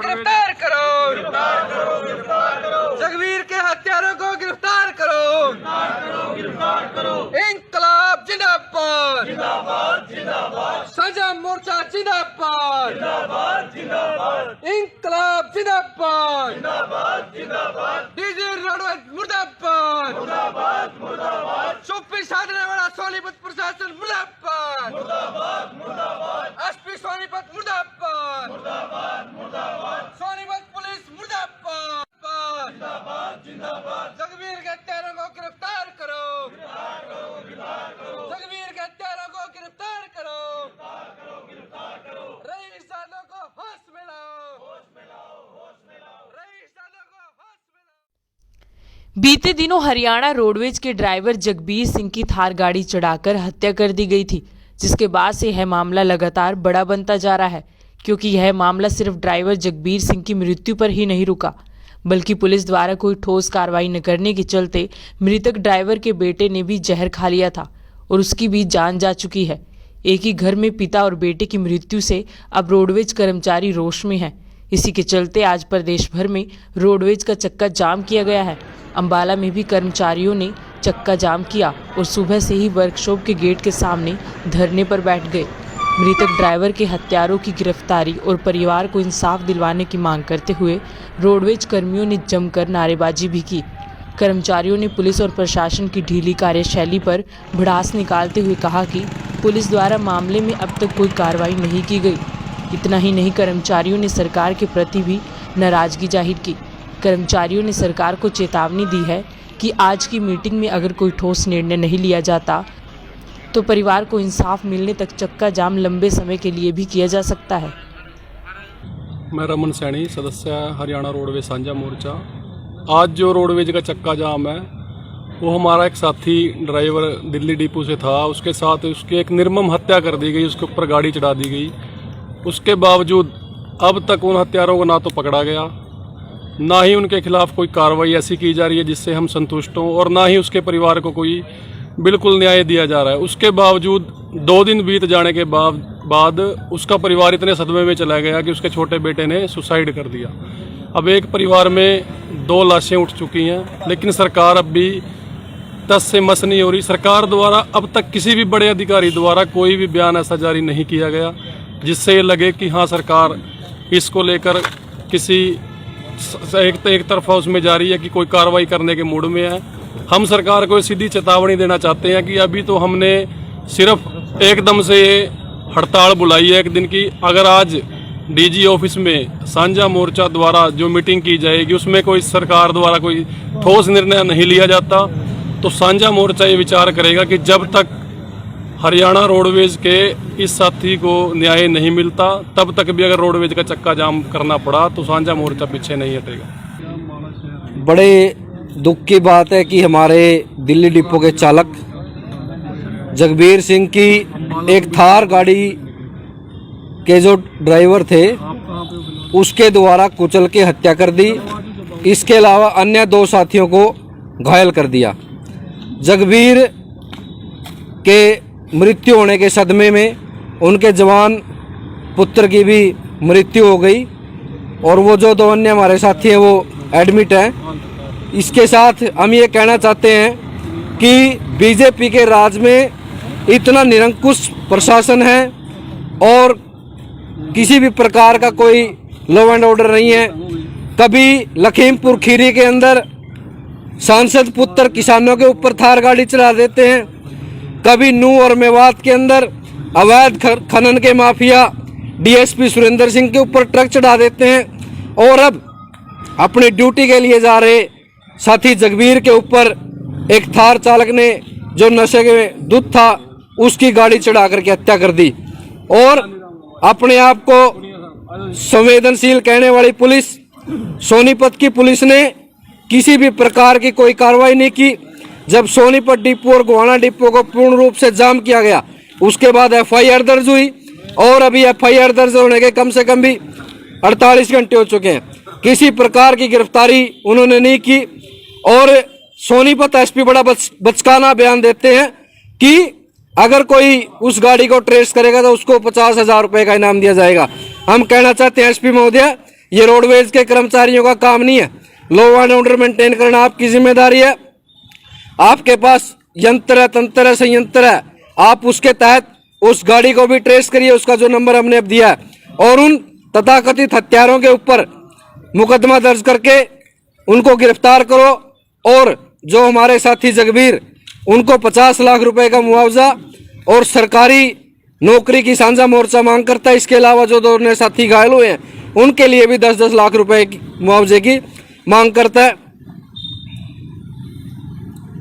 गिरफ्तार करो, जगवीर के हत्यारों को गिरफ्तार करो, इंकलाब जिंदाबाद, साझा मोर्चा जिंदाबाद, इंकलाब जिंदाबाद, डीजी रोडवेज मुर्दाबाद, चुप्पी साधने वाला सोनीपत प्रशासन मुर्दाबाद, एसपी सोनीपत मुर्दाबाद, सोनीपत पुलिस मुर्दाबाद, जगवीर के हत्यारों को गिरफ्तार करो, जगवीर के हत्यारों को गिरफ्तार करो, रईसानों को होश में लाओ, रईसानों को होश में लाओ। बीते दिनों हरियाणा रोडवेज के ड्राइवर जगबीर सिंह की थार गाड़ी चढ़ाकर हत्या कर दी गई थी, जिसके बाद से यह मामला लगातार बड़ा बनता जा रहा है, क्योंकि यह मामला सिर्फ ड्राइवर जगबीर सिंह की मृत्यु पर ही नहीं रुका, बल्कि पुलिस द्वारा कोई ठोस कार्रवाई न करने के चलते मृतक ड्राइवर के बेटे ने भी जहर खा लिया था और उसकी भी जान जा चुकी है। एक ही घर में पिता और बेटे की मृत्यु से अब रोडवेज कर्मचारी रोष में हैं। इसी के चलते आज प्रदेश भर में रोडवेज का चक्का जाम किया गया है। अंबाला में भी कर्मचारियों ने चक्का जाम किया और सुबह से ही वर्कशॉप के गेट के सामने धरने पर बैठ गए। मृतक ड्राइवर के हत्यारों की गिरफ्तारी और परिवार को इंसाफ दिलवाने की मांग करते हुए रोडवेज कर्मियों ने जमकर नारेबाजी भी की। कर्मचारियों ने पुलिस और प्रशासन की ढीली कार्यशैली पर भड़ास निकालते हुए कहा कि पुलिस द्वारा मामले में अब तक कोई कार्रवाई नहीं की गई। इतना ही नहीं, कर्मचारियों ने सरकार के प्रति भी नाराजगी जाहिर की। कर्मचारियों ने सरकार को चेतावनी दी है कि आज की मीटिंग में अगर कोई ठोस निर्णय नहीं लिया जाता तो परिवार को इंसाफ मिलने तक चक्का जाम लंबे समय के लिए भी किया जा सकता है। मैं रमन सैनी, सदस्य हरियाणा रोडवेज साझा मोर्चा। आज जो रोडवेज का चक्का जाम है वो हमारा एक साथी ड्राइवर दिल्ली डिपो से था, उसके साथ उसकी एक निर्मम हत्या कर दी गई, उसके ऊपर गाड़ी चढ़ा दी गई। उसके बावजूद अब तक उन हत्यारों को ना तो पकड़ा गया, ना ही उनके खिलाफ कोई कार्रवाई ऐसी की जा रही है जिससे हम संतुष्ट हों, और ना ही उसके परिवार को कोई बिल्कुल न्याय दिया जा रहा है। उसके बावजूद 2 दिन बीत जाने के बाद उसका परिवार इतने सदमे में चला गया कि उसके छोटे बेटे ने सुसाइड कर दिया। अब एक परिवार में 2 लाशें उठ चुकी हैं, लेकिन सरकार अब भी तस से मस नहीं हो रही। सरकार द्वारा अब तक किसी भी बड़े अधिकारी द्वारा कोई भी बयान ऐसा जारी नहीं किया गया जिससे ये लगे कि हाँ, सरकार इसको लेकर किसी एक तरफा उसमें जा रही है कि कोई कार्रवाई करने के मूड में है। हम सरकार को सीधी चेतावनी देना चाहते हैं कि अभी तो हमने सिर्फ एकदम से हड़ताल बुलाई है एक दिन की। अगर आज डीजी ऑफिस में साझा मोर्चा द्वारा जो मीटिंग की जाएगी उसमें कोई सरकार द्वारा कोई ठोस निर्णय नहीं लिया जाता तो साझा मोर्चा ये विचार करेगा कि जब तक हरियाणा रोडवेज के इस साथी को न्याय नहीं मिलता तब तक भी अगर रोडवेज का चक्का जाम करना पड़ा तो साझा मोर्चा पीछे नहीं हटेगा। बड़े दुख की बात है कि हमारे दिल्ली डिपो के चालक जगबीर सिंह की एक थार गाड़ी के जो ड्राइवर थे उसके द्वारा कुचल के हत्या कर दी। इसके अलावा अन्य 2 साथियों को घायल कर दिया। जगबीर के मृत्यु होने के सदमे में उनके जवान पुत्र की भी मृत्यु हो गई और वो जो 2 अन्य हमारे साथी हैं वो एडमिट हैं। इसके साथ हम ये कहना चाहते हैं कि बीजेपी के राज में इतना निरंकुश प्रशासन है और किसी भी प्रकार का कोई लॉ एंड ऑर्डर नहीं है। कभी लखीमपुर खीरी के अंदर सांसद पुत्र किसानों के ऊपर थार गाड़ी चला देते हैं, कभी नूह और मेवात के अंदर अवैध खनन के माफिया डीएसपी सुरेंद्र सिंह के ऊपर ट्रक चढ़ा देते हैं, और अब अपनी ड्यूटी के लिए जा रहे साथी जगबीर के ऊपर एक थार चालक ने जो नशे के दूध था उसकी गाड़ी चढ़ा करके हत्या कर दी। और अपने आप को संवेदनशील कहने वाली पुलिस, सोनीपत की पुलिस ने किसी भी प्रकार की कोई कार्रवाई नहीं की। जब सोनीपत डिपो और गोहाना डिपो को पूर्ण रूप से जाम किया गया उसके बाद एफआईआर दर्ज हुई और अभी एफआईआर दर्ज होने के कम से कम भी 48 घंटे हो चुके हैं। किसी प्रकार की गिरफ्तारी उन्होंने नहीं की और सोनीपत एसपी बड़ा बचकाना बयान देते हैं कि अगर कोई उस गाड़ी को ट्रेस करेगा तो उसको 50,000 रुपए का इनाम दिया जाएगा। हम कहना चाहते हैं एसपी महोदय ये रोडवेज के कर्मचारियों का काम नहीं है। लॉ एंड ऑर्डर मेंटेन करना आपकी जिम्मेदारी है। आपके पास यंत्र है, तंत्र है, संयंत्र है, आप उसके तहत उस गाड़ी को भी ट्रेस करिए, उसका जो नंबर हमने अब दिया है, और उन तथाकथित हत्यारों के ऊपर मुकदमा दर्ज करके उनको गिरफ्तार करो। और जो हमारे साथी जगबीर, उनको 50 लाख रुपए का मुआवजा और सरकारी नौकरी की साझा मोर्चा मांग करता है। इसके अलावा जो दो साथी घायल हुए हैं उनके लिए भी 10-10 लाख रुपए की मुआवजे की मांग करता है।